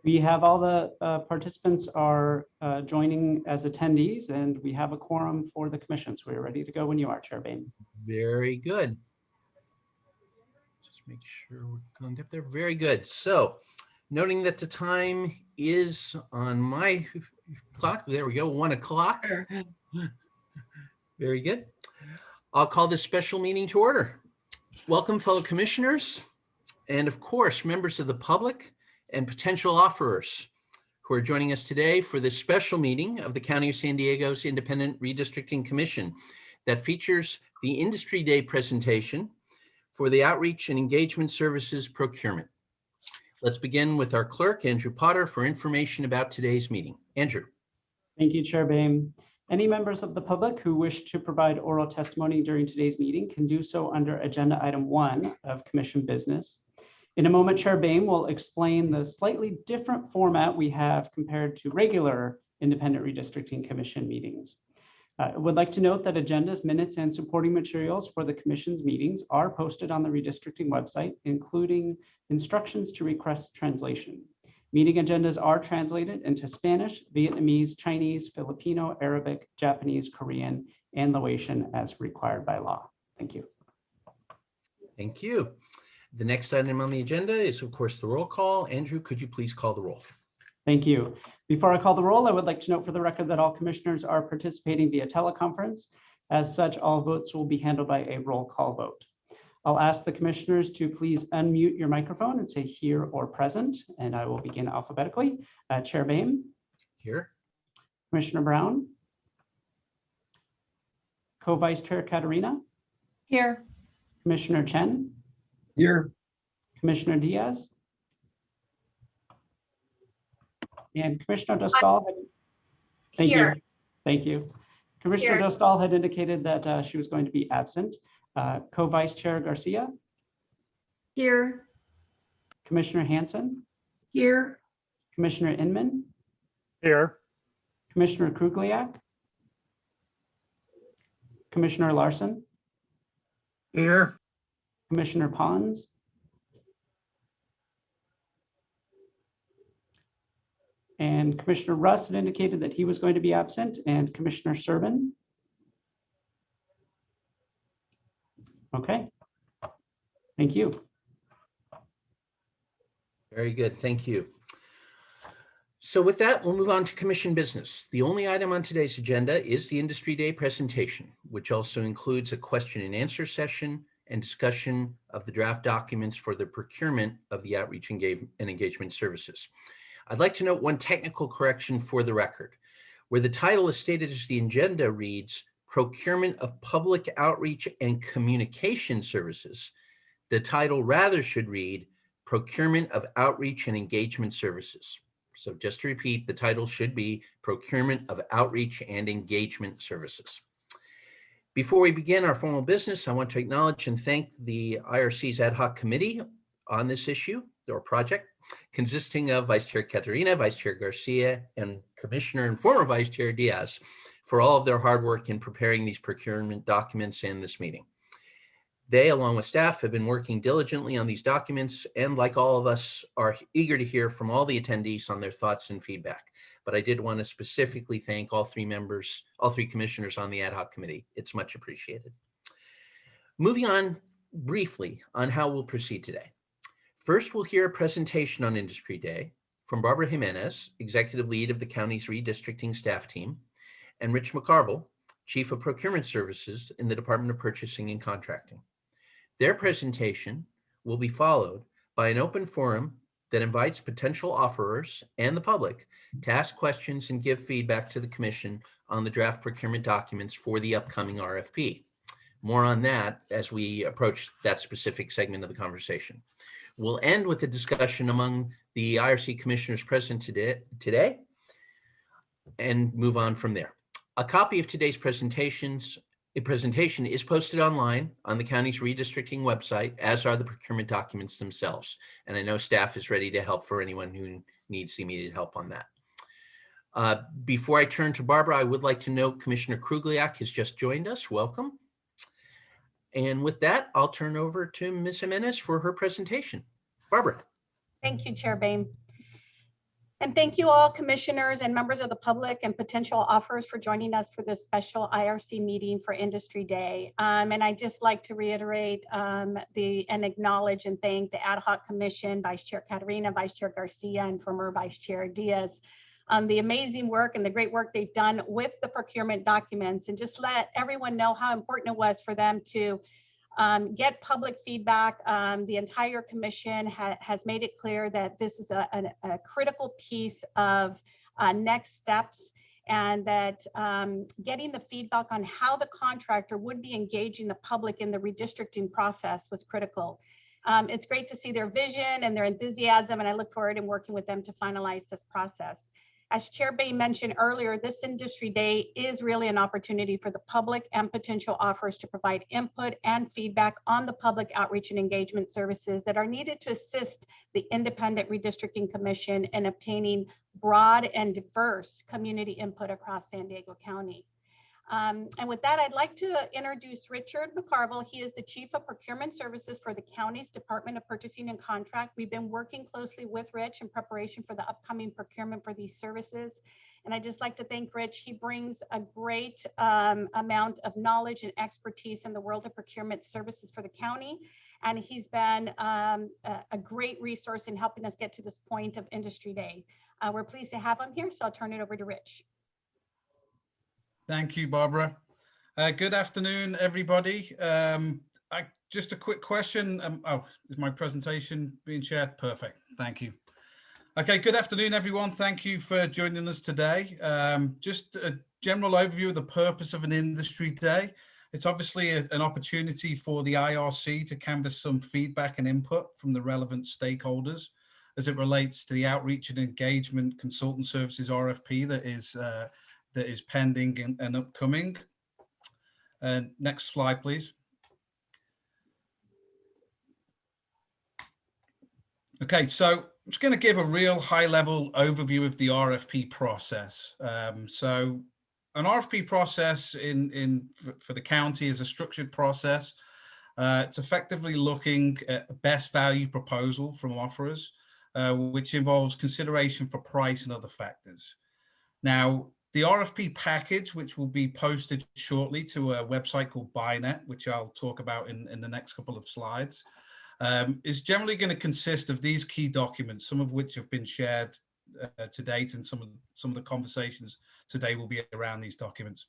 We have all the participants are joining as attendees, and we have a quorum for the commission. So we're ready to go when you are, Chair Bain. Very good. Just make sure we're going up there. Very good. So noting that the time is on my clock, there we go, 1 o'clock. Sure. Very good. I'll call this special meeting to order. Welcome, fellow commissioners, and of course, members of the public and potential offerers who are joining us today for this special meeting of the County of San Diego's Independent Redistricting Commission that features the Industry Day presentation for the Outreach and Engagement Services procurement. Let's begin with our clerk, Andrew Potter, for information about today's meeting. Andrew. Thank you, Chair Bain. Any members of the public who wish to provide oral testimony during today's meeting can do so under agenda item 1 of commission business. In a moment, Chair Bain will explain the slightly different format we have compared to regular Independent Redistricting Commission meetings. I would like to note that agendas, minutes, and supporting materials for the Commission's meetings are posted on the Redistricting website, including instructions to request translation. Meeting agendas are translated into Spanish, Vietnamese, Chinese, Filipino, Arabic, Japanese, Korean, and Laotian as required by law. Thank you. Thank you. The next item on the agenda is, of course, the roll call. Andrew, could you please call the roll? Thank you. Before I call the roll, I would like to note for the record that all commissioners are participating via teleconference. As such, all votes will be handled by a roll call vote. I'll ask the commissioners to please unmute your microphone and say here or present, and I will begin alphabetically. Chair Bain. Here. Commissioner Brown. Co-Vice Chair Katarina. Here. Commissioner Chen. Here. Commissioner Diaz. And Commissioner Dostal. Thank Here. you. Thank you. Commissioner Here. Dostal had indicated that she was going to be absent. Co-Vice Chair Garcia. Here. Commissioner Hanson. Here. Commissioner Inman. Here. Commissioner Krugliak. Commissioner Larson. Here. Commissioner Pons. And Commissioner Russ had indicated that he was going to be absent, and Commissioner Servin. Okay. Thank you. Very good. Thank you. So with that, we'll move on to commission business. The only item on today's agenda is the Industry Day presentation, which also includes a question and answer session and discussion of the draft documents for the procurement of the outreach and engagement services. I'd like to note one technical correction for the record. Where the title is stated as the agenda reads Procurement of Public Outreach and Communication Services, the title rather should read Procurement of Outreach and Engagement Services. So just to repeat, the title should be Procurement of Outreach and Engagement Services. Before we begin our formal business, I want to acknowledge and thank the IRC's ad hoc committee on this issue or project, consisting of Vice Chair Katarina, Vice Chair Garcia, and Commissioner and former Vice Chair Diaz for all of their hard work in preparing these procurement documents and this meeting. They, along with staff, have been working diligently on these documents and, like all of us, are eager to hear from all the attendees on their thoughts and feedback. But I did want to specifically thank all three commissioners on the ad hoc committee. It's much appreciated. Moving on briefly on how we'll proceed today. First, we'll hear a presentation on Industry Day from Barbara Jimenez, Executive Lead of the county's redistricting staff team, and Rich Mcarvel, Chief of Procurement Services in the Department of Purchasing and Contracting. Their presentation will be followed by an open forum that invites potential offerers and the public to ask questions and give feedback to the Commission on the draft procurement documents for the upcoming RFP. More on that as we approach that specific segment of the conversation. We'll end with a discussion among the IRC commissioners present today and move on from there. A copy of today's presentation is posted online on the county's redistricting website, as are the procurement documents themselves. And I know staff is ready to help for anyone who needs immediate help on that. Before I turn to Barbara, I would like to note Commissioner Krugliak has just joined us. Welcome. And with that, I'll turn over to Ms. Jimenez for her presentation. Barbara. Thank you, Chair Bain. And thank you all commissioners and members of the public and potential offers for joining us for this special IRC meeting for Industry Day. And I'd just like to reiterate and acknowledge and thank the Ad Hoc Commission, Vice Chair Caterina, Vice Chair Garcia, and former Vice Chair Diaz on the amazing work and the great work they've done with the procurement documents, and just let everyone know how important it was for them to get public feedback. The entire commission has made it clear that this is a critical piece of next steps, and that getting the feedback on how the contractor would be engaging the public in the redistricting process was critical. It's great to see their vision and their enthusiasm, and I look forward to working with them to finalize this process. As Chair Bay mentioned earlier, this Industry Day is really an opportunity for the public and potential offers to provide input and feedback on the public outreach and engagement services that are needed to assist the Independent Redistricting Commission in obtaining broad and diverse community input across San Diego County. And with that, I'd like to introduce Richard Mcarvel. He is the Chief of Procurement Services for the county's Department of Purchasing and Contract. We've been working closely with Rich in preparation for the upcoming procurement for these services. And I'd just like to thank Rich. He brings a great amount of knowledge and expertise in the world of procurement services for the county. And he's been a great resource in helping us get to this point of Industry Day. We're pleased to have him here, so I'll turn it over to Rich. Thank you, Barbara. Good afternoon, everybody. Just a quick question. Is my presentation being shared? Perfect. Thank you. Okay, good afternoon, everyone. Thank you for joining us today. Just a general overview of the purpose of an Industry Day. It's obviously an opportunity for the IRC to canvass some feedback and input from the relevant stakeholders as it relates to the outreach and engagement consultant services RFP that is pending and upcoming. Next slide, please. Okay, so I'm just going to give a real high-level overview of the RFP process. So an RFP process for the county is a structured process. It's effectively looking at the best value proposal from offerers, which involves consideration for price and other factors. Now, the RFP package, which will be posted shortly to a website called BuyNet, which I'll talk about in the next couple of slides, is generally going to consist of these key documents, some of which have been shared to date, and some of the conversations today will be around these documents.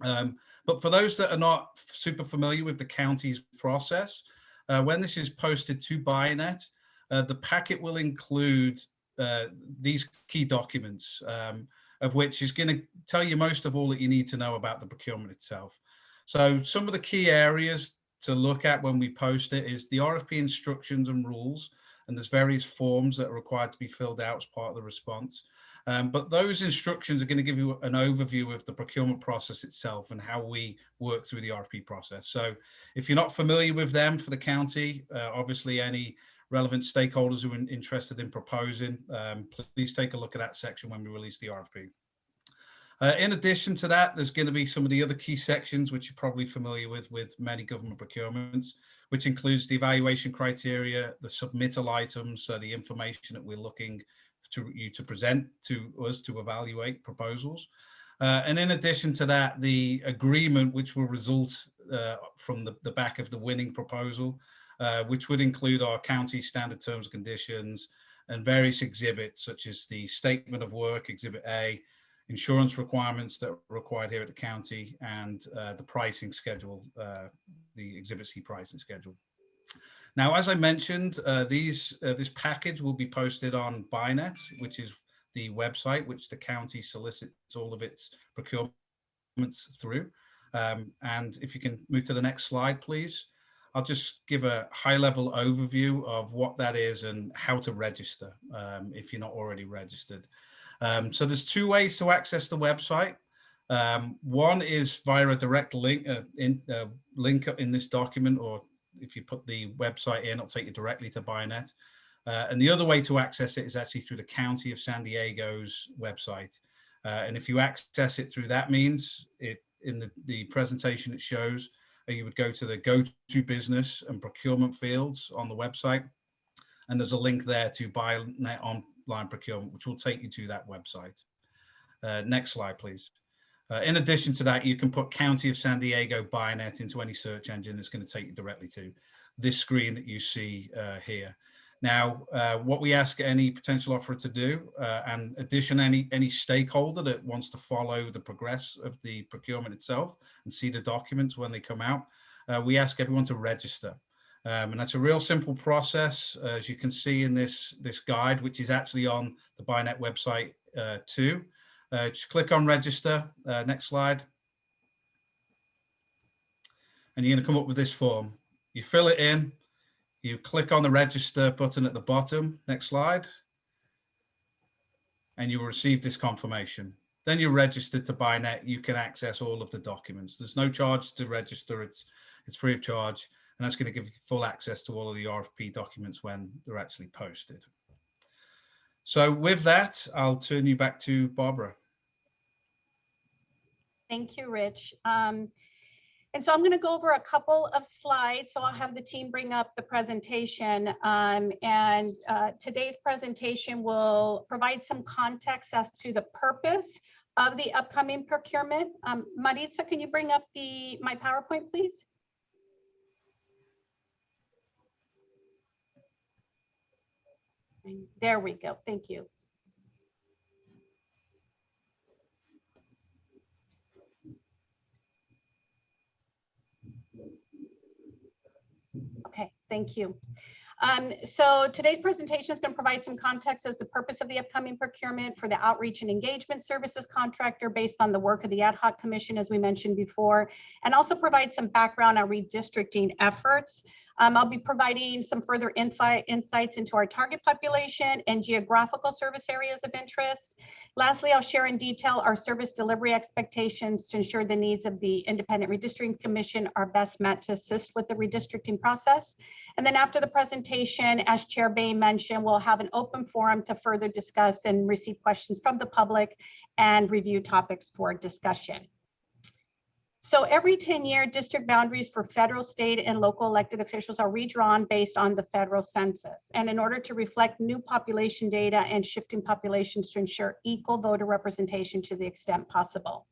But for those that are not super familiar with the county's process, when this is posted to BuyNet, the packet will include these key documents, of which is going to tell you most of all that you need to know about the procurement itself. So some of the key areas to look at when we post it is the Rfp Instructions and Rules, and there's various forms that are required to be filled out as part of the response. But those instructions are going to give you an overview of the procurement process itself and how we work through the RFP process. So if you're not familiar with them for the county, obviously any relevant stakeholders who are interested in proposing, please take a look at that section when we release the RFP. In addition to that, there's going to be some of the other key sections which you're probably familiar with many government procurements, which includes the evaluation criteria, the submittal items, so the information that we're looking to you to present to us to evaluate proposals. And in addition to that, the agreement which will result from the back of the winning proposal, which would include our county standard terms and conditions and various exhibits such as the statement of work, Exhibit A, insurance requirements that are required here at the county, and the pricing schedule, the Exhibit C pricing schedule. Now, as I mentioned, this package will be posted on BuyNet, which is the website which the county solicits all of its procurements through. And if you can move to the next slide, please. I'll just give a high-level overview of what that is and how to register if you're not already registered. So there's two ways to access the website. One is via a direct link, link in this document, or if you put the website in, it'll take you directly to BuyNet. And the other way to access it is actually through the County of San Diego's website. And if you access it through that means, in the presentation it shows, you would go to the Go to Business and Procurement fields on the website. And there's a link there to BuyNet line procurement, which will take you to that website. Next slide, please. In addition to that, you can put County of San Diego BuyNet into any search engine. It's going to take you directly to this screen that you see here. Now, what we ask any potential offerer to do, and addition any stakeholder that wants to follow the progress of the procurement itself and see the documents when they come out, we ask everyone to register. And that's a real simple process, as you can see in this guide, which is actually on the BuyNet website too. Just click on register. Next slide. And you're going to come up with this form. You fill it in. You click on the register button at the bottom. Next slide. And you will receive this confirmation. Then you're registered to BuyNet. You can access all of the documents. There's no charge to register. It's free of charge. And that's going to give you full access to all of the RFP documents when they're actually posted. So with that, I'll turn you back to Barbara. Thank you, Rich. And so I'm going to go over a couple of slides. So I'll have the team bring up the presentation. Today's presentation will provide some context as to the purpose of the upcoming procurement. Maritza, can you bring up my PowerPoint, please? There we go. Thank you. Okay, thank you. So today's presentation is going to provide some context as the purpose of the upcoming procurement for the outreach and engagement services contractor based on the work of the ad hoc commission, as we mentioned before, and also provide some background on redistricting efforts. I'll be providing some further insights into our target population and geographical service areas of interest. Lastly, I'll share in detail our service delivery expectations to ensure the needs of the Independent Redistricting Commission are best met to assist with the redistricting process. And then after the presentation, as Chair Bay mentioned, we'll have an open forum to further discuss and receive questions from the public and review topics for discussion. So every 10-year district boundaries for federal, state, and local elected officials are redrawn based on the federal census. And in order to reflect new population data and shifting populations to ensure equal voter representation to the extent possible.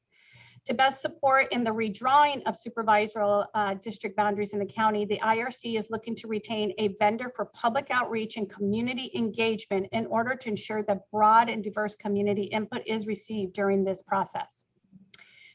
To best support in the redrawing of supervisory district boundaries in the county, the IRC is looking to retain a vendor for public outreach and community engagement in order to ensure that broad and diverse community input is received during this process.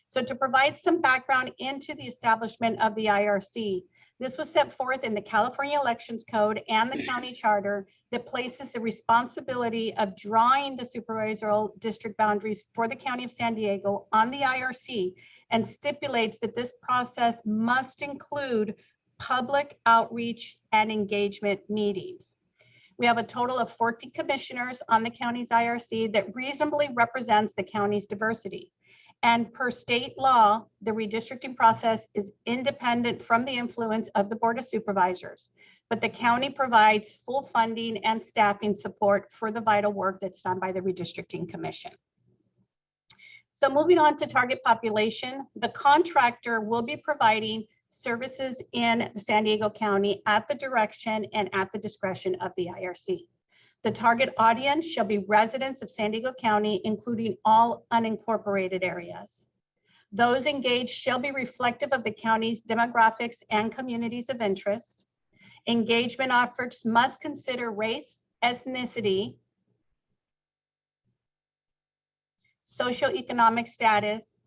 So to provide some background into the establishment of the IRC, this was set forth in the California Elections Code and the county charter that places the responsibility of drawing the supervisory district boundaries for the County of San Diego on the IRC and stipulates that this process must include public outreach and engagement meetings. We have a total of 14 commissioners on the county's IRC that reasonably represents the county's diversity. And per state law, the redistricting process is independent from the influence of the Board of Supervisors, but the county provides full funding and staffing support for the vital work that's done by the Redistricting Commission. So moving on to target population, the contractor will be providing services in San Diego County at the direction and at the discretion of the IRC. The target audience shall be residents of San Diego County, including all unincorporated areas. Those engaged shall be reflective of the county's demographics and communities of interest. Engagement efforts must consider race, ethnicity, socioeconomic status,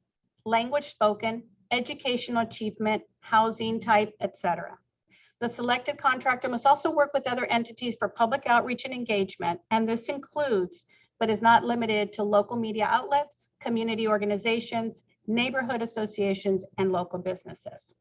language spoken, educational achievement, housing type, etc. The selected contractor must also work with other entities for public outreach and engagement, and this includes, but is not limited to, local media outlets, community organizations, neighborhood associations, and local businesses.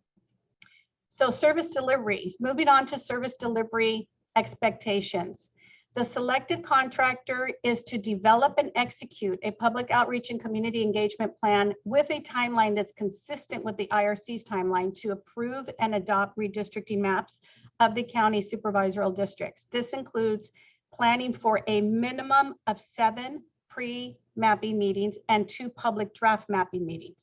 So service deliveries, moving on to service delivery expectations. The selected contractor is to develop and execute a public outreach and community engagement plan with a timeline that's consistent with the IRC's timeline to approve and adopt redistricting maps of the county supervisory districts. This includes planning for a minimum of 7 pre-mapping meetings and 2 public draft mapping meetings.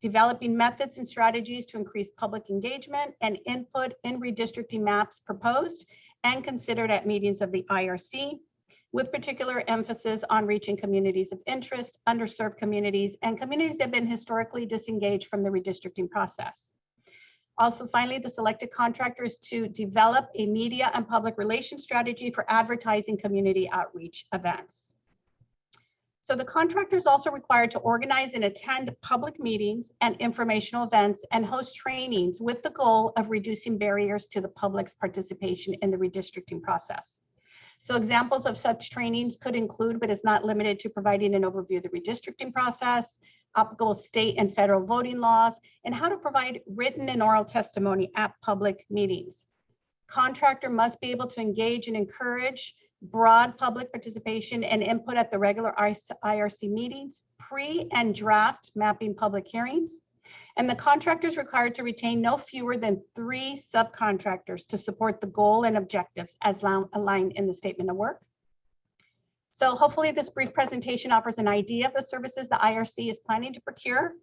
Developing methods and strategies to increase public engagement and input in redistricting maps proposed and considered at meetings of the IRC. with particular emphasis on reaching communities of interest, underserved communities, and communities that have been historically disengaged from the redistricting process. Also, finally, the selected contractor is to develop a media and public relations strategy for advertising community outreach events. So the contractor is also required to organize and attend public meetings and informational events and host trainings with the goal of reducing barriers to the public's participation in the redistricting process. So examples of such trainings could include, but is not limited to, providing an overview of the redistricting process, applicable state and federal voting laws, and how to provide written and oral testimony at public meetings. Contractor must be able to engage and encourage broad public participation and input at the regular IRC meetings, pre and draft mapping public hearings. And the contractor is required to retain no fewer than 3 subcontractors to support the goal and objectives as aligned in the statement of work. So hopefully this brief presentation offers an idea of the services the IRC is planning to procure.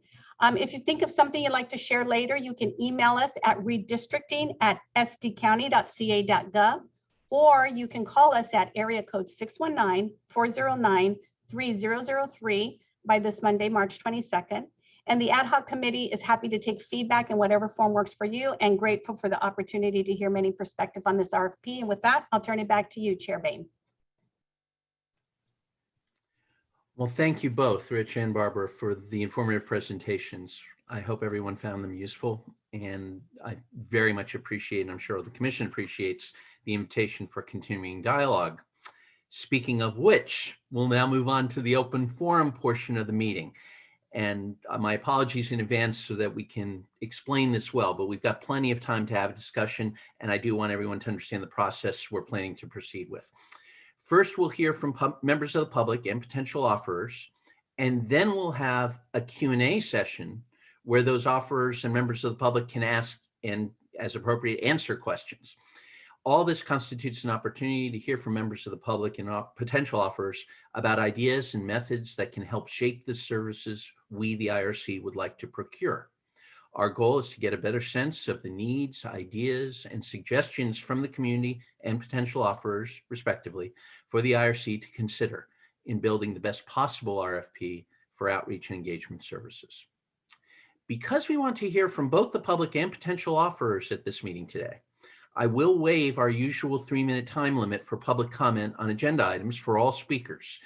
If you think of something you'd like to share later, you can email us at redistricting@sdcounty.ca.gov, or you can call us at area code 619-409-3003 by this Monday, March 22nd. And the ad hoc committee is happy to take feedback in whatever form works for you, and grateful for the opportunity to hear many perspectives on this RFP. And with that, I'll turn it back to you, Chair Bain. Well, thank you both, Rich and Barbara, for the informative presentations. I hope everyone found them useful, and I very much appreciate, and I'm sure the Commission appreciates, the invitation for continuing dialogue. Speaking of which, we'll now move on to the open forum portion of the meeting. And my apologies in advance so that we can explain this well, but we've got plenty of time to have a discussion, and I do want everyone to understand the process we're planning to proceed with. First, we'll hear from members of the public and potential offerers, and then we'll have a Q&A session where those offerers and members of the public can ask and, as appropriate, answer questions. All this constitutes an opportunity to hear from members of the public and potential offerers about ideas and methods that can help shape the services we, the IRC, would like to procure. Our goal is to get a better sense of the needs, ideas, and suggestions from the community and potential offerers, respectively, for the IRC to consider in building the best possible RFP for outreach and engagement services. Because we want to hear from both the public and potential offerers at this meeting today, I will waive our usual 3-minute time limit for public comment on agenda items for all speakers,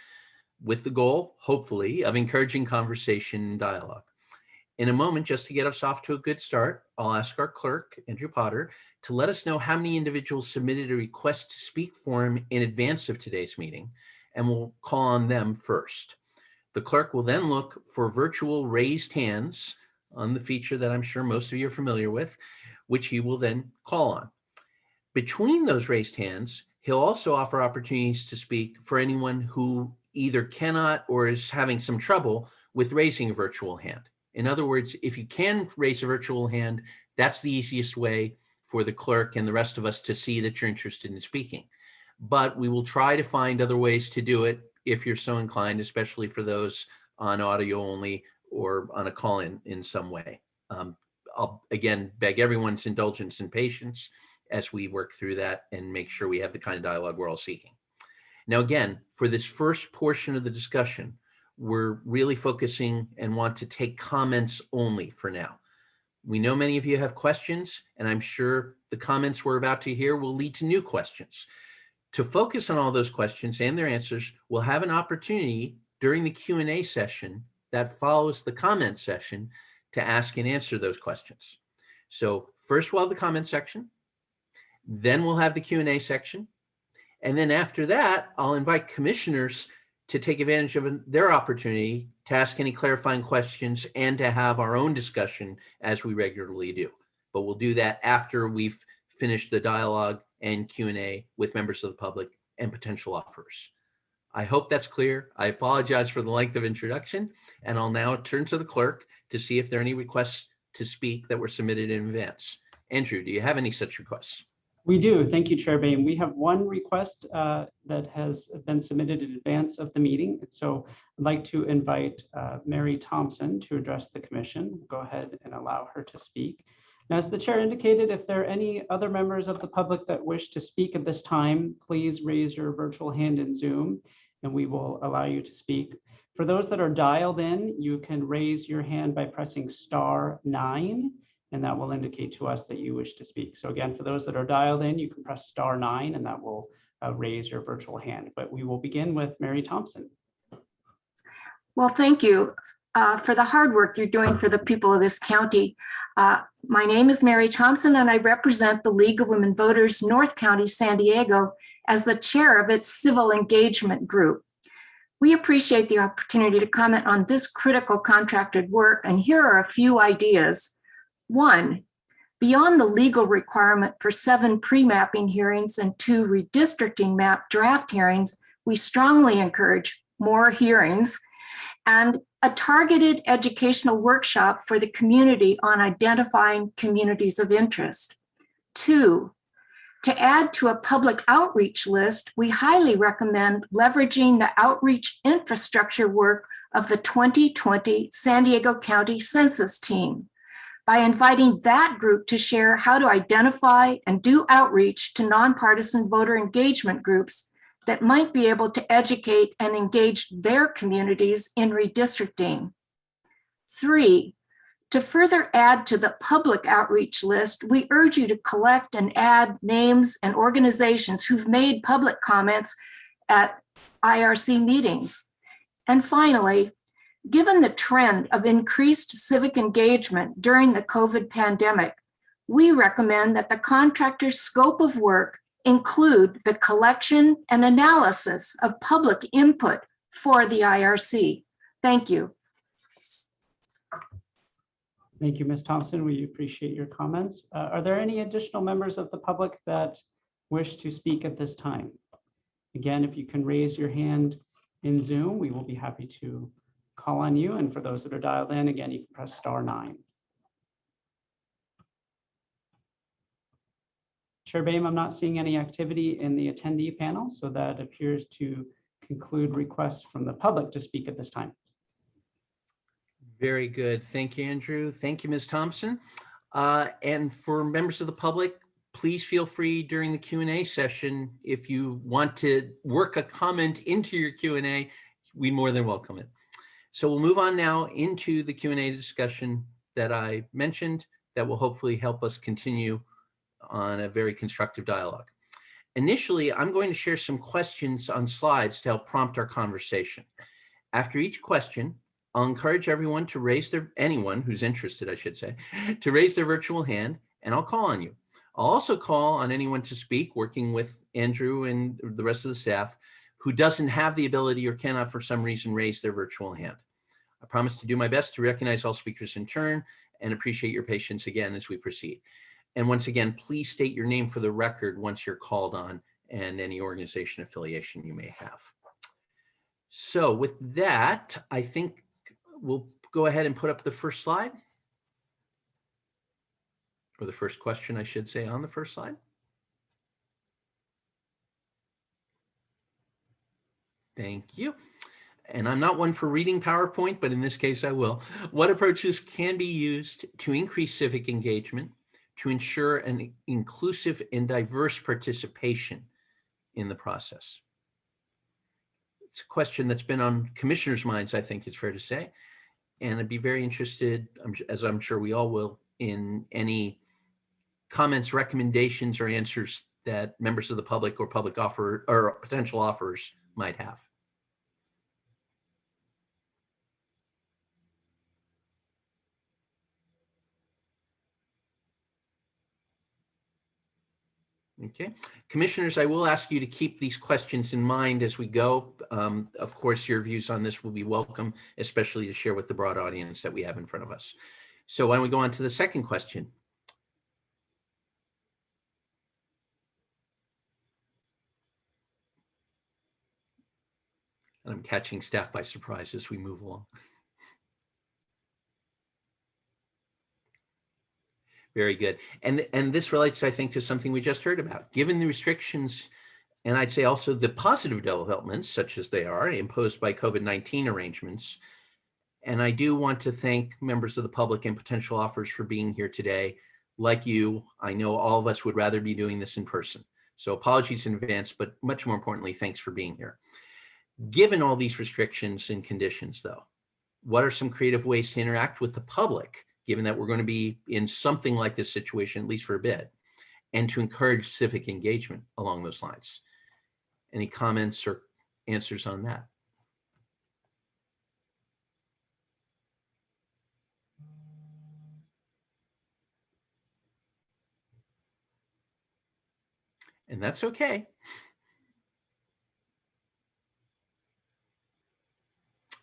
with the goal, hopefully, of encouraging conversation and dialogue. In a moment, just to get us off to a good start, I'll ask our clerk, Andrew Potter, to let us know how many individuals submitted a request to speak form in advance of today's meeting, and we'll call on them first. The clerk will then look for virtual raised hands on the feature that I'm sure most of you are familiar with, which he will then call on. Between those raised hands, he'll also offer opportunities to speak for anyone who either cannot or is having some trouble with raising a virtual hand. In other words, if you can raise a virtual hand, that's the easiest way for the clerk and the rest of us to see that you're interested in speaking. But we will try to find other ways to do it if you're so inclined, especially for those on audio only or on a call-in in some way. I'll again beg everyone's indulgence and patience as we work through that and make sure we have the kind of dialogue we're all seeking. Now, again, for this first portion of the discussion, we're really focusing and want to take comments only for now. We know many of you have questions, and I'm sure the comments we're about to hear will lead to new questions. To focus on all those questions and their answers, we'll have an opportunity during the Q&A session that follows the comment session to ask and answer those questions. So first we'll have the comment section, then we'll have the Q&A section, and then after that, I'll invite commissioners to take advantage of their opportunity to ask any clarifying questions and to have our own discussion as we regularly do. But we'll do that after we've finished the dialogue and Q&A with members of the public and potential offers. I hope that's clear. I apologize for the length of introduction, and I'll now turn to the clerk to see if there are any requests to speak that were submitted in advance. Andrew, do you have any such requests? We do. Thank you, Chair Bain. We have one request that has been submitted in advance of the meeting. So I'd like to invite Mary Thompson to address the commission. Go ahead and allow her to speak. As the chair indicated, if there are any other members of the public that wish to speak at this time, please raise your virtual hand in Zoom and we will allow you to speak. For those that are dialed in, you can raise your hand by pressing *9, and that will indicate to us that you wish to speak. So again, for those that are dialed in, you can press *9 and that will raise your virtual hand. But we will begin with Mary Thompson. Well, thank you for the hard work you're doing for the people of this county. My name is Mary Thompson and I represent the League of Women Voters, North County, San Diego, as the chair of its civil engagement group. We appreciate the opportunity to comment on this critical contracted work, and here are a few ideas. 1, beyond the legal requirement for 7 pre-mapping hearings and 2 redistricting map draft hearings, we strongly encourage more hearings and a targeted educational workshop for the community on identifying communities of interest. 2, to add to a public outreach list, we highly recommend leveraging the outreach infrastructure work of the 2020 San Diego County Census Team by inviting that group to share how to identify and do outreach to nonpartisan voter engagement groups that might be able to educate and engage their communities in redistricting. 3, to further add to the public outreach list, we urge you to collect and add names and organizations who've made public comments at IRC meetings. And finally, given the trend of increased civic engagement during the COVID pandemic, we recommend that the contractor's scope of work include the collection and analysis of public input for the IRC. Thank you. Thank you, Ms. Thompson. We appreciate your comments. Are there any additional members of the public that wish to speak at this time? Again, if you can raise your hand in Zoom, we will be happy to call on you. And for those that are dialed in, again, you can press *9. Chair Boehm, I'm not seeing any activity in the attendee panel, so that appears to conclude requests from the public to speak at this time. Very good. Thank you, Andrew. Thank you, Ms. Thompson. And for members of the public, please feel free during the Q&A session. If you want to work a comment into your Q&A, we more than welcome it. So we'll move on now into the Q&A discussion that I mentioned that will hopefully help us continue on a very constructive dialogue. Initially, I'm going to share some questions on slides to help prompt our conversation. After each question, I'll encourage everyone to raise anyone who's interested, I should say, to raise their virtual hand, and I'll call on you. I'll also call on anyone to speak, working with Andrew and the rest of the staff, who doesn't have the ability or cannot for some reason raise their virtual hand. I promise to do my best to recognize all speakers in turn and appreciate your patience again as we proceed. And once again, please state your name for the record once you're called on and any organization affiliation you may have. So with that, I think we'll go ahead and put up the first slide, or the first question, I should say, on the first slide. Thank you. And I'm not one for reading PowerPoint, but in this case I will. What approaches can be used to increase civic engagement to ensure an inclusive and diverse participation in the process? It's a question that's been on commissioners' minds, I think it's fair to say. And I'd be very interested, as I'm sure we all will, in any comments, recommendations, or answers that members of the public or public offer or potential offers might have. Okay, commissioners, I will ask you to keep these questions in mind as we go. Of course, your views on this will be welcome, especially to share with the broad audience that we have in front of us. So why don't we go on to the second question? And I'm catching staff by surprise as we move along. Very good. And this relates, I think, to something we just heard about. Given the restrictions, and I'd say also the positive developments, such as they are, imposed by COVID-19 arrangements, and I do want to thank members of the public and potential offers for being here today. like you, I know all of us would rather be doing this in person. So apologies in advance, but much more importantly, thanks for being here. Given all these restrictions and conditions though, what are some creative ways to interact with the public, given that we're going to be in something like this situation, at least for a bit, and to encourage civic engagement along those lines? Any comments or answers on that? And that's okay.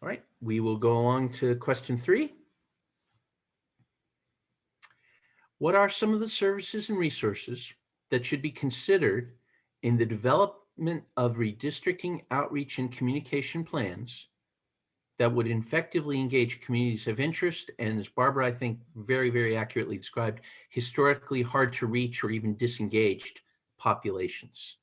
All right, we will go along to question 3. What are some of the services and resources that should be considered in the development of redistricting, outreach, and communication plans that would effectively engage communities of interest, and as Barbara, I think, very, very accurately described, historically hard to reach or even disengaged populations?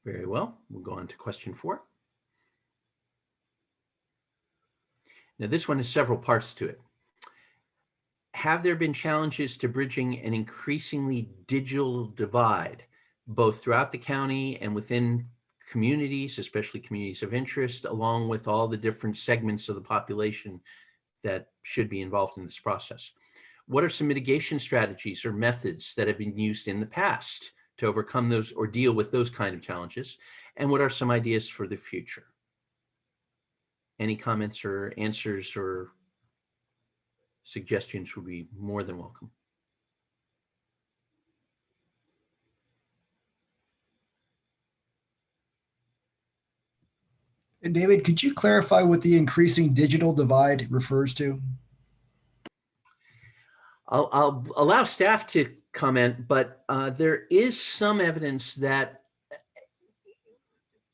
Very well, we'll go on to question 4. Now this one has several parts to it. Have there been challenges to bridging an increasingly digital divide, both throughout the county and within communities, especially communities of interest, along with all the different segments of the population that should be involved in this process? What are some mitigation strategies or methods that have been used in the past to overcome those or deal with those kind of challenges? And what are some ideas for the future? Any comments or answers or suggestions would be more than welcome. And David, could you clarify what the increasing digital divide refers to? I'll allow staff to comment, but there is some evidence that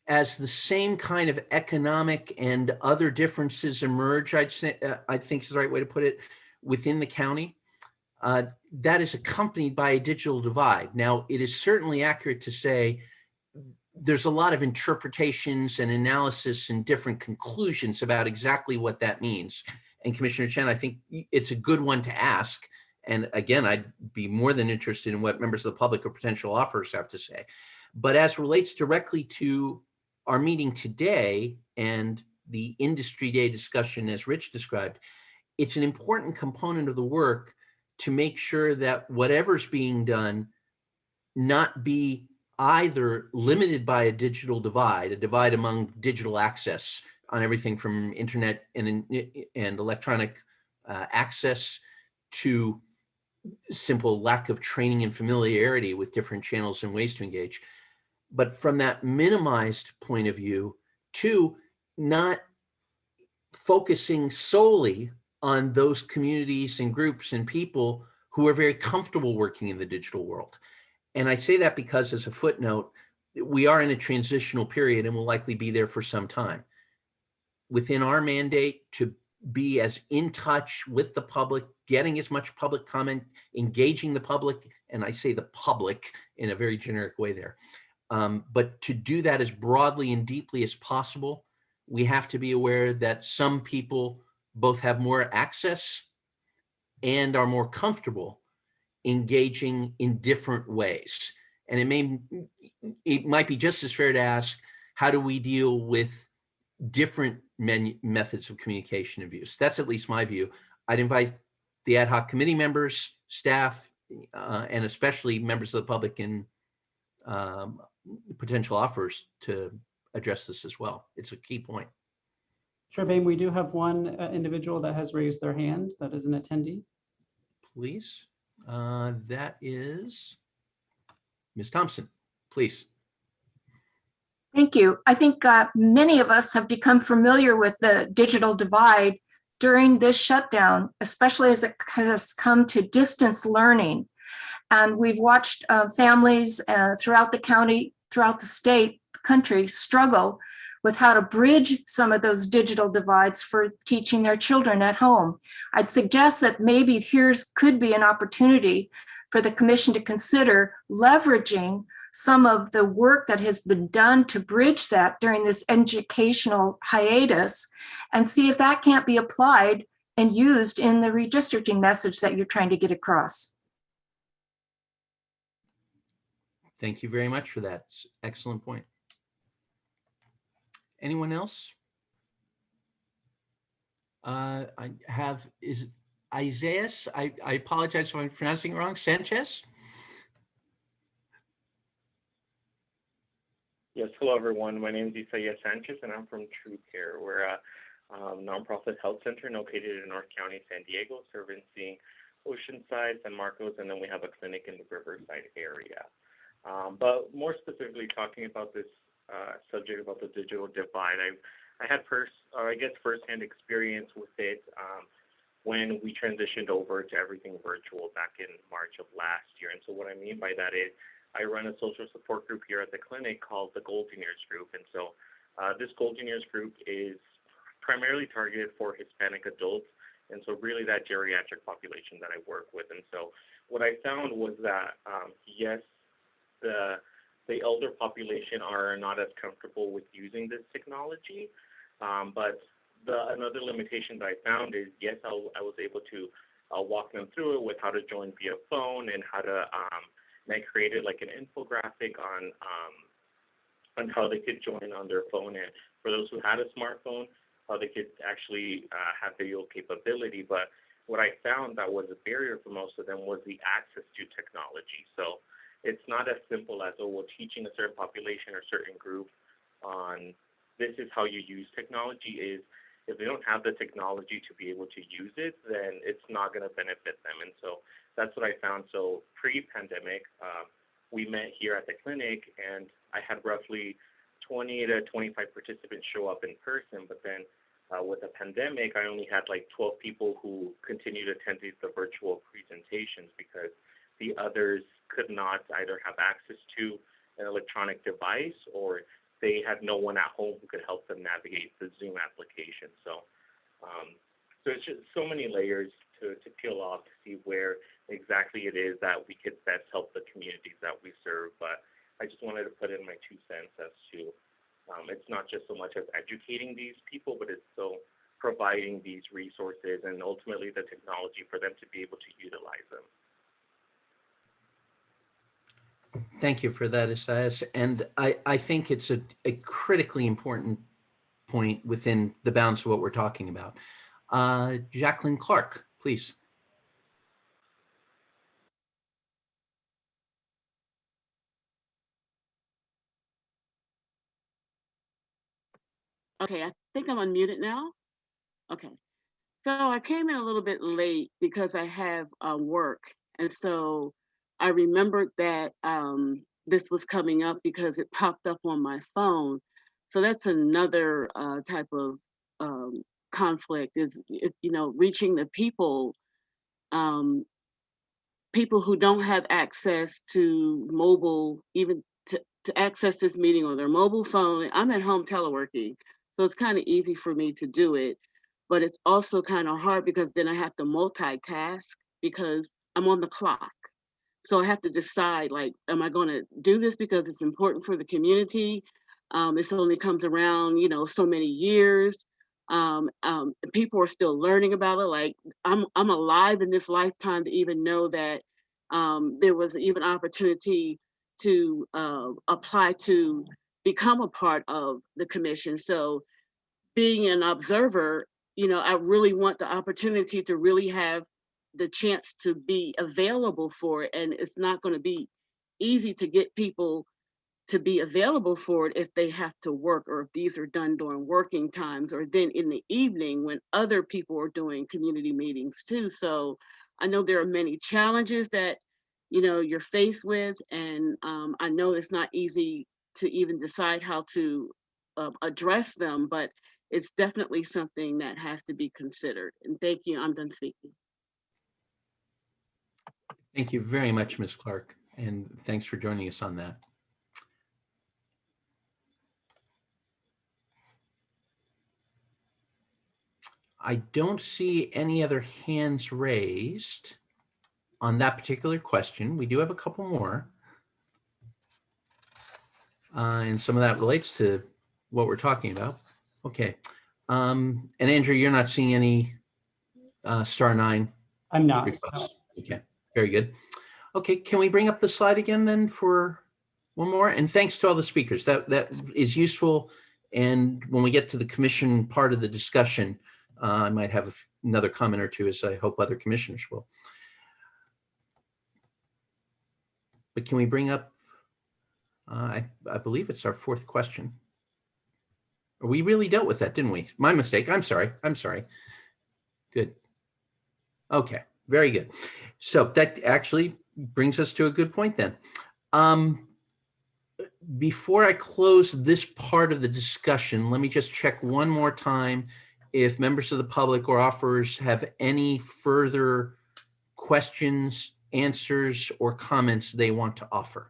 as the same kind of economic and other differences emerge, I think is the right way to put it, within the county, that is accompanied by a digital divide. Now, it is certainly accurate to say there's a lot of interpretations and analysis and different conclusions about exactly what that means. And Commissioner Chen, I think it's a good one to ask. And again, I'd be more than interested in what members of the public or potential offers have to say. But as relates directly to our meeting today and the industry day discussion, as Rich described, it's an important component of the work to make sure that whatever's being done not be either limited by a digital divide, a divide among digital access on everything from internet and electronic access to simple lack of training and familiarity with different channels and ways to engage. But from that minimized point of view, to not focusing solely on those communities and groups and people who are very comfortable working in the digital world. And I say that because, as a footnote, we are in a transitional period and will likely be there for some time. Within our mandate to be as in touch with the public, getting as much public comment, engaging the public, and I say the public in a very generic way there, but to do that as broadly and deeply as possible, we have to be aware that some people both have more access and are more comfortable engaging in different ways. And it might be just as fair to ask, how do we deal with different methods of communication and views? That's at least my view. I'd invite the ad hoc committee members, staff, and especially members of the public and potential offers to address this as well. It's a key point. Chair Boehm, we do have one individual that has raised their hand that is an attendee. Please. That is Ms. Thompson, please. Thank you. I think many of us have become familiar with the digital divide during this shutdown, especially as it has come to distance learning. And we've watched families throughout the county, throughout the state, the country struggle with how to bridge some of those digital divides for teaching their children at home. I'd suggest that maybe could be an opportunity for the commission to consider leveraging some of the work that has been done to bridge that during this educational hiatus and see if that can't be applied and used in the redistricting message that you're trying to get across. Thank you very much for that. Excellent point. Anyone else? I have, is it Isaias? I apologize if I'm pronouncing it wrong. Sanchez? Yes, hello everyone. My name is Isaias Sanchez and I'm from True Care. We're a nonprofit health center located in North County, San Diego, servicing Oceanside, San Marcos, and then we have a clinic in the Riverside area. But more specifically talking about this subject about the digital divide, I had firsthand experience with it when we transitioned over to everything virtual back in March of last year. And so what I mean by that is I run a social support group here at the clinic called the Golden Years Group. And so this Golden Years Group is primarily targeted for Hispanic adults. And so really that geriatric population that I work with. And so what I found was that, yes, the elder population are not as comfortable with using this technology. But another limitation that I found is, yes, I was able to walk them through it with how to join via phone and how to, and I created like an infographic on how they could join on their phone. And for those who had a smartphone, how they could actually have video capability. But what I found that was a barrier for most of them was the access to technology. So it's not as simple as, oh, well, teaching a certain population or certain group on this is how you use technology. Is if they don't have the technology to be able to use it, then it's not going to benefit them. And so that's what I found. So pre-pandemic, we met here at the clinic, and I had roughly 20 to 25 participants show up in person. But then with the pandemic, I only had like 12 people who continued to attend the virtual presentations because the others could not either have access to an electronic device or they had no one at home who could help them navigate the Zoom application. So, so it's just so many layers to peel off to see where exactly it is that we could best help the communities that we serve. But I just wanted to put in my 2 cents as to it's not just so much as educating these people, but it's so providing these resources and ultimately the technology for them to be able to utilize them. Thank you for that, Isaias. And I think it's a critically important point within the bounds of what we're talking about. Jacqueline Clark, please. Okay, I think I'm unmuted now. Okay, so I came in a little bit late because I have work. And so I remembered that this was coming up because it popped up on my phone. So that's another type of conflict is, you know, reaching the people, people who don't have access to mobile, even to access this meeting on their mobile phone. I'm at home teleworking, so it's kind of easy for me to do it, but it's also kind of hard because then I have to multitask because I'm on the clock. So I have to decide, like, am I going to do this because it's important for the community? This only comes around, you know, so many years. People are still learning about it. Like I'm alive in this lifetime to even know that there was even opportunity to apply to become a part of the commission. So being an observer, you know, I really want the opportunity to really have the chance to be available for it. And it's not going to be easy to get people to be available for it if they have to work or if these are done during working times or then in the evening when other people are doing community meetings too. So I know there are many challenges that, you know, you're faced with, and I know it's not easy to even decide how to address them, but it's definitely something that has to be considered. And thank you, I'm done speaking. Thank you very much, Ms. Clark, and thanks for joining us on that. I don't see any other hands raised on that particular question. We do have a couple more. And some of that relates to what we're talking about. Okay. And Andrew, you're not seeing any star 9 I'm not. requests? Okay, very good. Okay, can we bring up the slide again then for one more? And thanks to all the speakers. That is useful. And when we get to the commission part of the discussion, I might have another comment or two, as I hope other commissioners will. But can we bring up, I believe it's our 4th question. We really dealt with that, didn't we? My mistake. I'm sorry. Good. Okay, very good. So that actually brings us to a good point then. Before I close this part of the discussion, let me just check one more time if members of the public or offers have any further questions, answers, or comments they want to offer.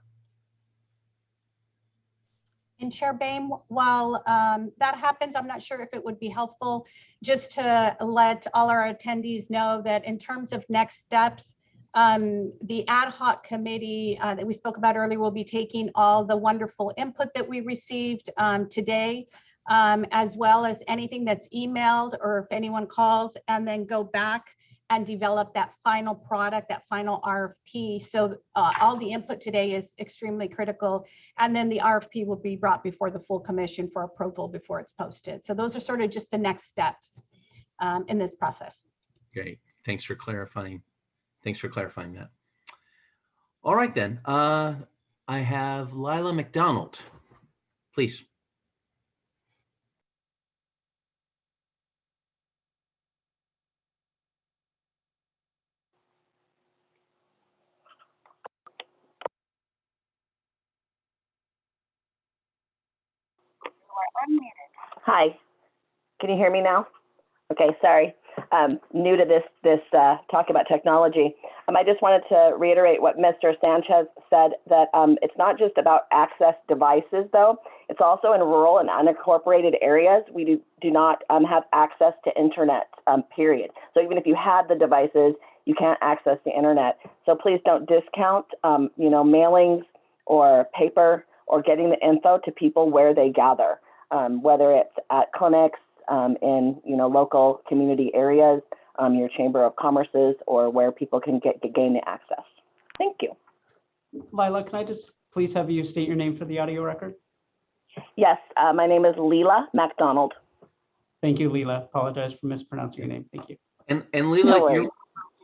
And Chair Boehm, while that happens, I'm not sure if it would be helpful just to let all our attendees know that in terms of next steps, the ad hoc committee that we spoke about earlier will be taking all the wonderful input that we received today, as well as anything that's emailed or if anyone calls, and then go back and develop that final product, that final RFP. So all the input today is extremely critical. And then the RFP will be brought before the full commission for approval before it's posted. So those are sort of just the next steps in this process. Great, thanks for clarifying. Thanks for clarifying that. All right then, I have Lila McDonald, please. Hi, can you hear me now? Okay, sorry. New to this talk about technology. I just wanted to reiterate what Mr. Sanchez said, that it's not just about access devices though, it's also in rural and unincorporated areas. We do not have access to internet, period. So even if you had the devices, you can't access the internet. So please don't discount, mailings or paper or getting the info to people where they gather, whether it's at clinics, in local community areas, your chamber of commerces, or where people can gain the access. Thank you. Lila, can I just please have you state your name for the audio record? Yes, my name is Leela MacDonald. Thank you, Leela. Apologize for mispronouncing your name. Thank you. And Leela,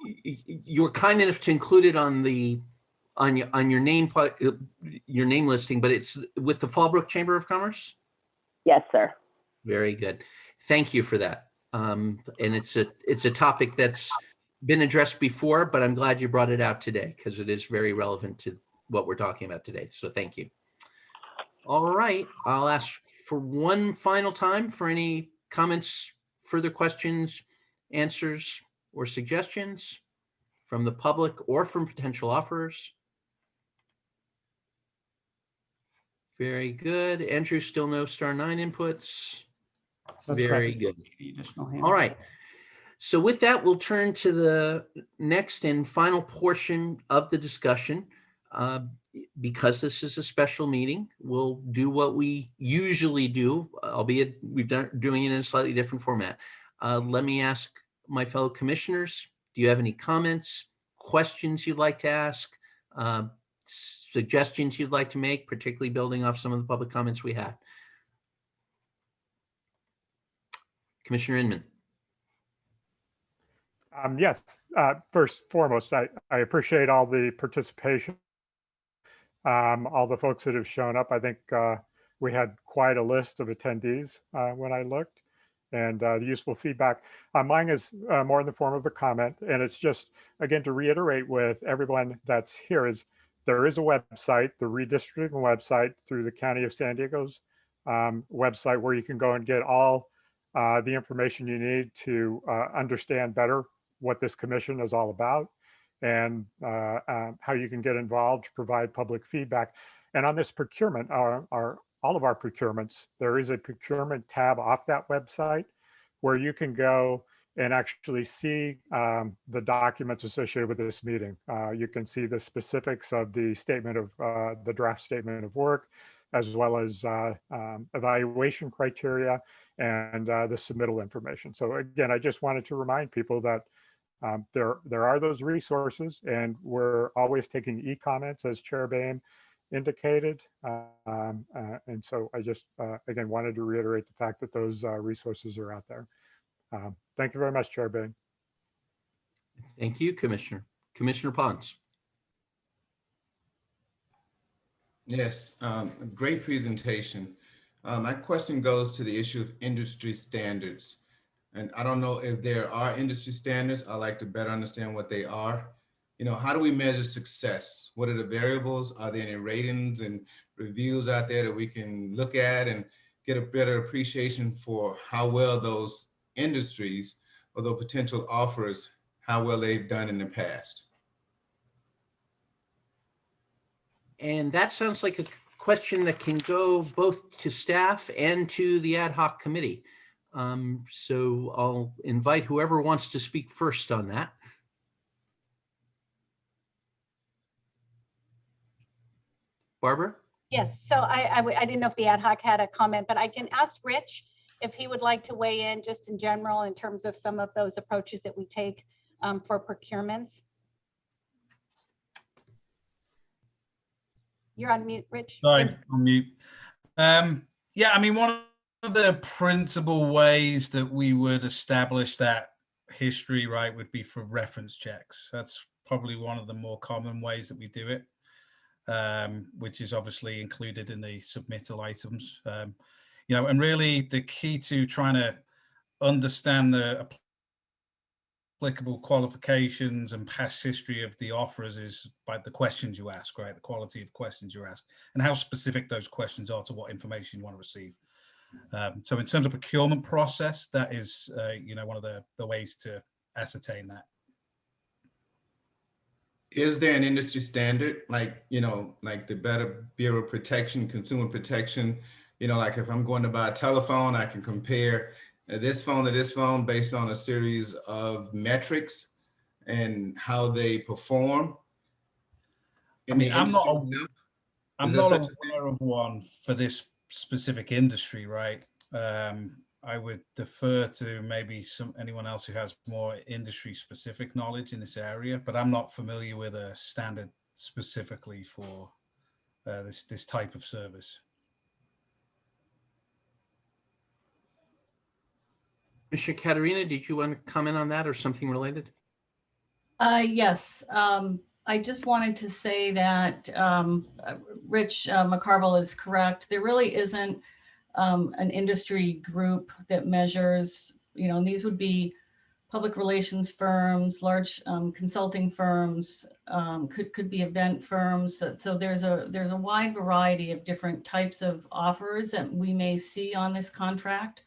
you were kind enough to include it on your name listing, but it's with the Fallbrook Chamber of Commerce? Yes, sir. Very good. Thank you for that. And it's a topic that's been addressed before, but I'm glad you brought it out today because it is very relevant to what we're talking about today. So thank you. All right, I'll ask for one final time for any comments, further questions, answers, or suggestions from the public or from potential offerers. Very good. Andrew, still no star 9 inputs. That's Very correct. good. All right. So with that, we'll turn to the next and final portion of the discussion. Because this is a special meeting, we'll do what we usually do, albeit doing it in a slightly different format. Let me ask my fellow commissioners, do you have any comments, questions you'd like to ask, suggestions you'd like to make, particularly building off some of the public comments we had? Commissioner Inman. Yes, first and foremost, I appreciate all the participation, all the folks that have shown up. I think we had quite a list of attendees when I looked, and the useful feedback. Mine is more in the form of a comment, and it's just, again, to reiterate with everyone that's here, is there is a website, the Redistricting website through the County of San Diego's website, where you can go and get all the information you need to understand better what this commission is all about, and how you can get involved to provide public feedback. And on this procurement, all of our procurements, there is a procurement tab off that website where you can go and actually see the documents associated with this meeting. You can see the specifics of the statement of the draft statement of work, as well as evaluation criteria and the submittal information. So again, I just wanted to remind people that there are those resources, and we're always taking e-comments, as Chair Boehm indicated. And so I just, again, wanted to reiterate the fact that those resources are out there. Thank you very much, Chair Boehm. Thank you, Commissioner. Commissioner Pons. Yes, great presentation. My question goes to the issue of industry standards. And I don't know if there are industry standards. I'd like to better understand what they are. You know, how do we measure success? What are the variables? Are there any ratings and reviews out there that we can look at and get a better appreciation for how well those industries or the potential offers, how well they've done in the past? And that sounds like a question that can go both to staff and to the ad hoc committee. So I'll invite whoever wants to speak first on that. Barbara? Yes, so I didn't know if the ad hoc had a comment, but I can ask Rich if he would like to weigh in just in general in terms of some of those approaches that we take for procurements. You're on mute, Rich. Sorry, on mute. Yeah, I mean, one of the principal ways that we would establish that history, right, would be for reference checks. That's probably one of the more common ways that we do it, which is obviously included in the submittal items. You know, and really the key to trying to understand the applicable qualifications and past history of the offers is by the questions you ask, right? The quality of questions you ask and how specific those questions are to what information you want to receive. So in terms of procurement process, that is, you know, one of the ways to ascertain that. Is there an industry standard, like, you know, like the Better Bureau Protection, Consumer Protection, you know, like if I'm going to buy a telephone, I can compare this phone to this phone based on a series of metrics and how they perform? I mean, I'm not aware of one for this specific industry, right? I would defer to maybe anyone else who has more industry specific knowledge in this area, but I'm not familiar with a standard specifically for this type of service. Commissioner Katerina, did you want to comment on that or something related? Yes, I just wanted to say that Rich Mcarvel is correct. There really isn't an industry group that measures, you know, and these would be public relations firms, large consulting firms, could be event firms. So there's a wide variety of different types of offers that we may see on this contract.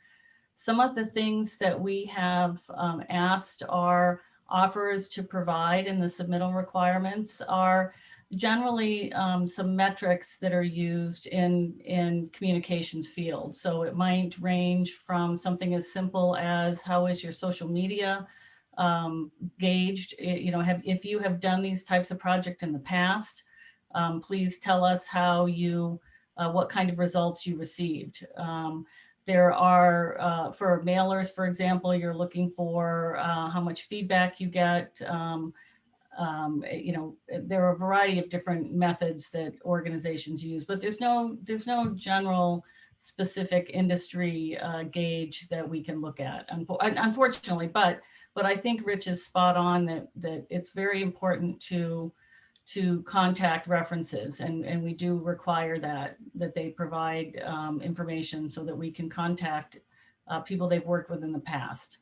Some of the things that we have asked our offers to provide in the submittal requirements are generally some metrics that are used in communications field. So it might range from something as simple as how is your social media gauged? You know, if you have done these types of projects in the past, please tell us how you, what kind of results you received. There are, for mailers, for example, you're looking for how much feedback you get. You know, there are a variety of different methods that organizations use, but there's no general specific industry gauge that we can look at, unfortunately. But I think Rich is spot on that it's very important to contact references, and we do require that they provide information so that we can contact people they've worked with in the past,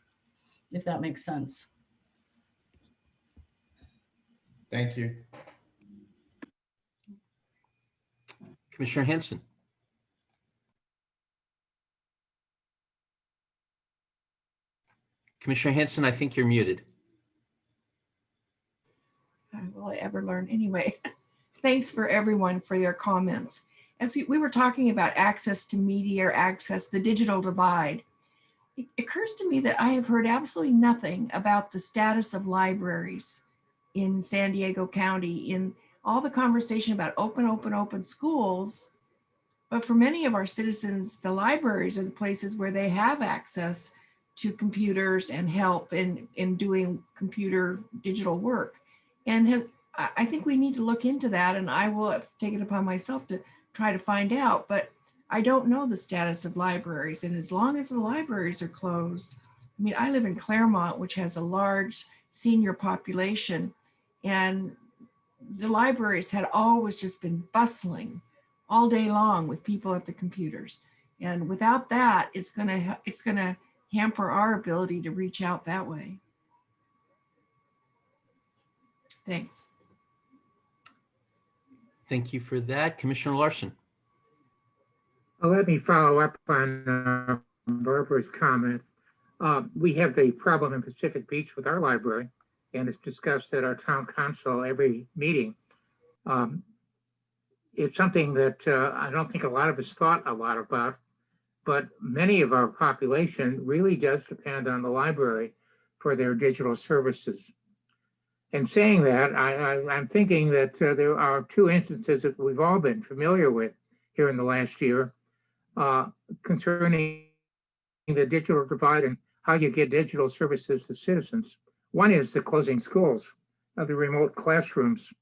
if that makes sense. Thank you. Commissioner Hanson. Commissioner Hanson, I think you're muted. Will I ever learn? Anyway, thanks for everyone for their comments. As we were talking about access to media, or access, the digital divide, It occurs to me that I have heard absolutely nothing about the status of libraries in San Diego County, in all the conversation about open schools. But for many of our citizens, the libraries are the places where they have access to computers and help in doing computer digital work. And I think we need to look into that, and I will take it upon myself to try to find out. But I don't know the status of libraries. And as long as the libraries are closed, I mean, I live in Claremont, which has a large senior population, and the libraries had always just been bustling all day long with people at the computers. And without that, it's gonna hamper our ability to reach out that way. Thanks. Thank you for that. Commissioner Larson. Well, let me follow up on Barbara's comment. We have the problem in Pacific Beach with our library, and it's discussed at our town council every meeting. It's something that I don't think a lot of us thought a lot about, but many of our population really does depend on the library for their digital services. And saying that, I'm thinking that there are two instances that we've all been familiar with here in the last year concerning the digital divide and how you get digital services to citizens. One is the closing schools, the remote classrooms.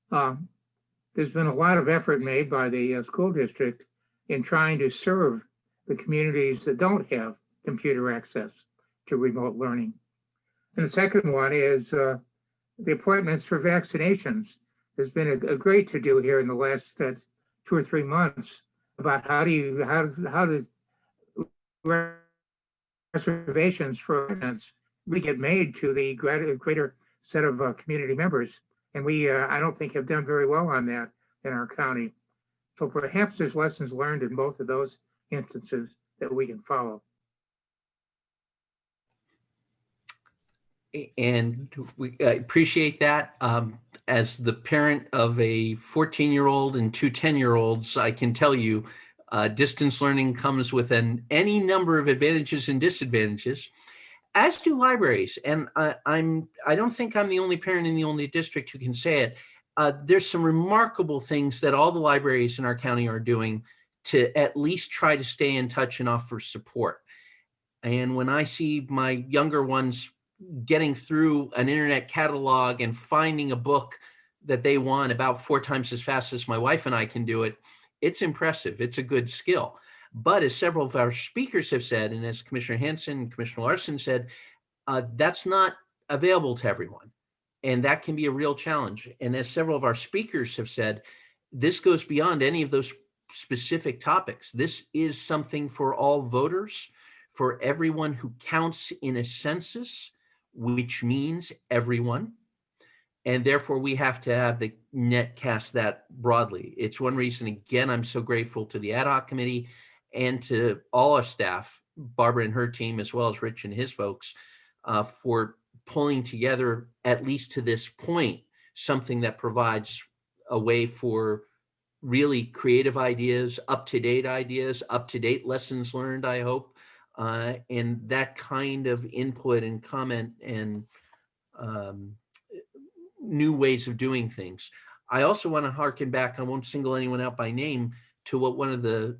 There's been a lot of effort made by the school district in trying to serve the communities that don't have computer access to remote learning. And the second one is the appointments for vaccinations. There's been a great to-do here in the last 2 or 3 months about how does reservations for events we get made to the greater set of community members. And we, I don't think, have done very well on that in our county. So perhaps there's lessons learned in both of those instances that we can follow. And we appreciate that. As the parent of a 14-year-old and 2 10-year-olds, I can tell you distance learning comes with any number of advantages and disadvantages, as do libraries. And I don't think I'm the only parent in the only district who can say it. There's some remarkable things that all the libraries in our county are doing to at least try to stay in touch and offer support. And when I see my younger ones getting through an internet catalog and finding a book that they want about 4 times as fast as my wife and I can do it, it's impressive. It's a good skill. But as several of our speakers have said, and as Commissioner Hanson and Commissioner Larson said, that's not available to everyone. And that can be a real challenge. And as several of our speakers have said, this goes beyond any of those specific topics. This is something for all voters, for everyone who counts in a census, which means everyone. And therefore, we have to have the net cast that broadly. It's one reason, again, I'm so grateful to the ad hoc committee and to all our staff, Barbara and her team, as well as Rich and his folks, for pulling together, at least to this point, something that provides a way for really creative ideas, up-to-date lessons learned, I hope, and that kind of input and comment and new ways of doing things. I also want to harken back, I won't single anyone out by name, to what one of the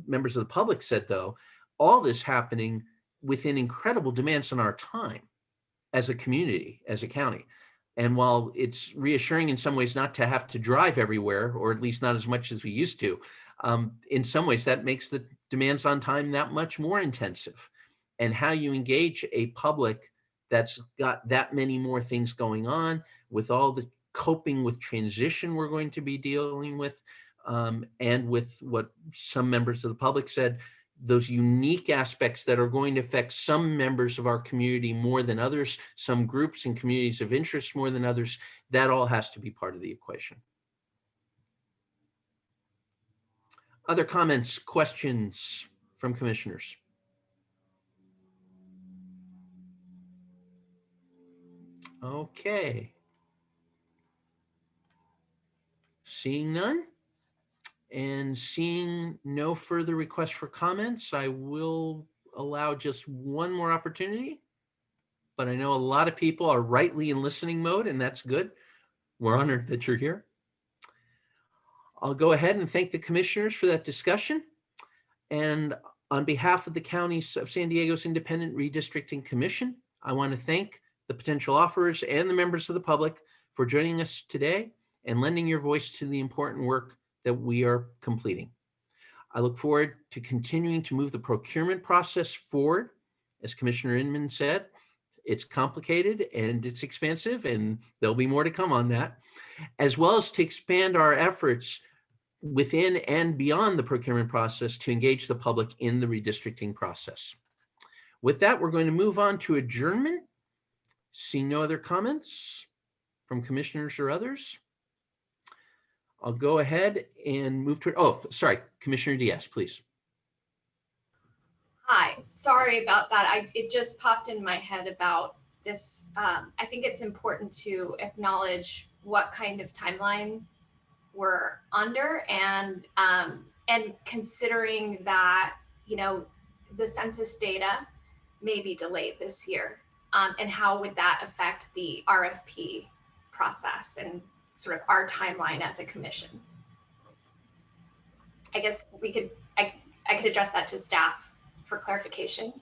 members of the public said, though. All this happening within incredible demands on our time as a community, as a county. And while it's reassuring in some ways not to have to drive everywhere, or at least not as much as we used to, in some ways that makes the demands on time that much more intensive. And how you engage a public that's got that many more things going on, with all the coping with transition we're going to be dealing with, and with what some members of the public said, those unique aspects that are going to affect some members of our community more than others, some groups and communities of interest more than others, that all has to be part of the equation. Other comments, questions from commissioners? Okay. Seeing none and seeing no further requests for comments, I will allow just one more opportunity, but I know a lot of people are rightly in listening mode, and that's good. We're honored that you're here. I'll go ahead and thank the commissioners for that discussion. And on behalf of the County of San Diego's Independent Redistricting Commission, I want to thank the potential offerers and the members of the public for joining us today and lending your voice to the important work that we are completing. I look forward to continuing to move the procurement process forward. As Commissioner Inman said, it's complicated and it's expensive, and there'll be more to come on that, as well as to expand our efforts within and beyond the procurement process to engage the public in the redistricting process. With that, we're going to move on to adjournment. Seeing no other comments from commissioners or others, I'll go ahead and move to, oh, sorry, Commissioner Diaz, please. Hi, sorry about that. It just popped in my head about this. I think it's important to acknowledge what kind of timeline we're under, and considering that, you know, the census data may be delayed this year, and how would that affect the RFP process and sort of our timeline as a commission. I guess I could address that to staff for clarification.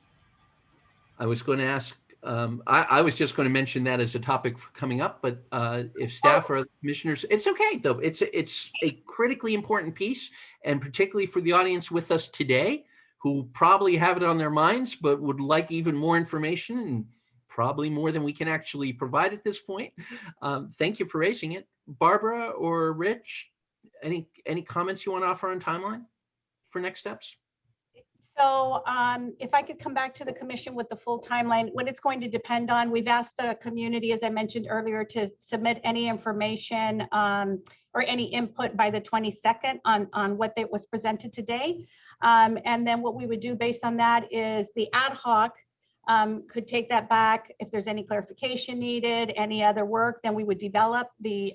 I was going to ask, I was just going to mention that as a topic for coming up, but if staff or other commissioners, it's okay though. It's a critically important piece, and particularly for the audience with us today, who probably have it on their minds, but would like even more information, and probably more than we can actually provide at this point. Thank you for raising it. Barbara or Rich, any comments you want to offer on timeline for next steps? So if I could come back to the commission with the full timeline, what it's going to depend on, we've asked the community, as I mentioned earlier, to submit any information or any input by the 22nd on what was presented today. And then what we would do based on that is the ad hoc could take that back. If there's any clarification needed, any other work, then we would develop the,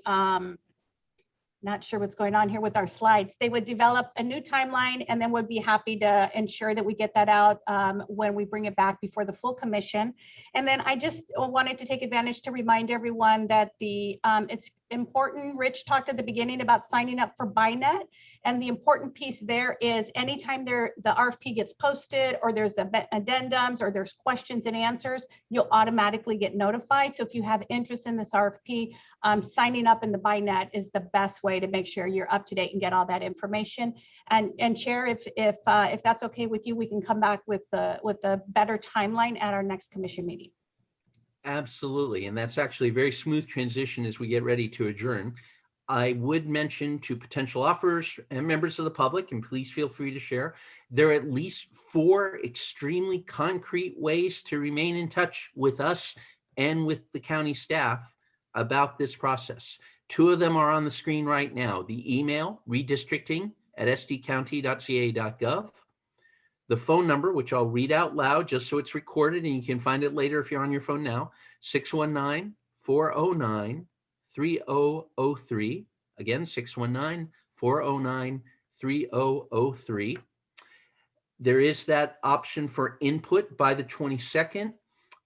not sure what's going on here with our slides. They would develop a new timeline, and then would be happy to ensure that we get that out when we bring it back before the full commission. And then I just wanted to take advantage to remind everyone that it's important. Rich talked at the beginning about signing up for BINET, and the important piece there is anytime the RFP gets posted, or there's addendums, or there's questions and answers, you'll automatically get notified. So if you have interest in this RFP, signing up in the BINET is the best way to make sure you're up to date and get all that information. And Chair, if that's okay with you, we can come back with the better timeline at our next commission meeting. Absolutely, and that's actually a very smooth transition as we get ready to adjourn. I would mention to potential offers and members of the public, and please feel free to share, there are at least 4 extremely concrete ways to remain in touch with us and with the county staff about this process. 2 of them are on the screen right now. The email, redistricting@sdcounty.ca.gov. The phone number, which I'll read out loud just so it's recorded, and you can find it later if you're on your phone now, 619-409-3003. Again, 619-409-3003. There is that option for input by the 22nd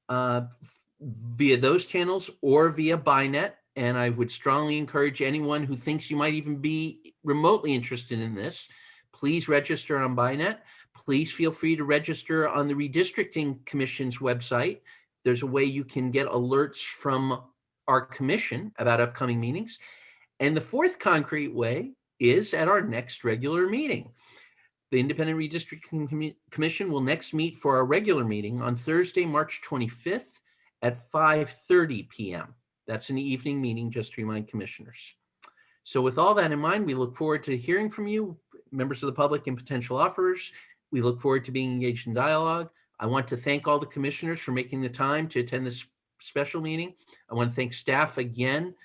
via those channels or via BINET. And I would strongly encourage anyone who thinks you might even be remotely interested in this, please register on BINET. Please feel free to register on the Redistricting Commission's website. There's a way you can get alerts from our commission about upcoming meetings. And the 4th concrete way is at our next regular meeting. The Independent Redistricting Commission will next meet for our regular meeting on Thursday, March 25th at 5:30 p.m. That's an evening meeting, just to remind commissioners. So with all that in mind, we look forward to hearing from you, members of the public and potential offers. We look forward to being engaged in dialogue. I want to thank all the commissioners for making the time to attend this special meeting. I want to thank staff again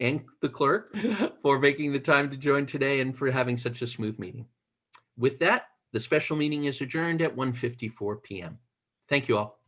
and the clerk for making the time to join today and for having such a smooth meeting. With that, the special meeting is adjourned at 1:54 p.m. Thank you all.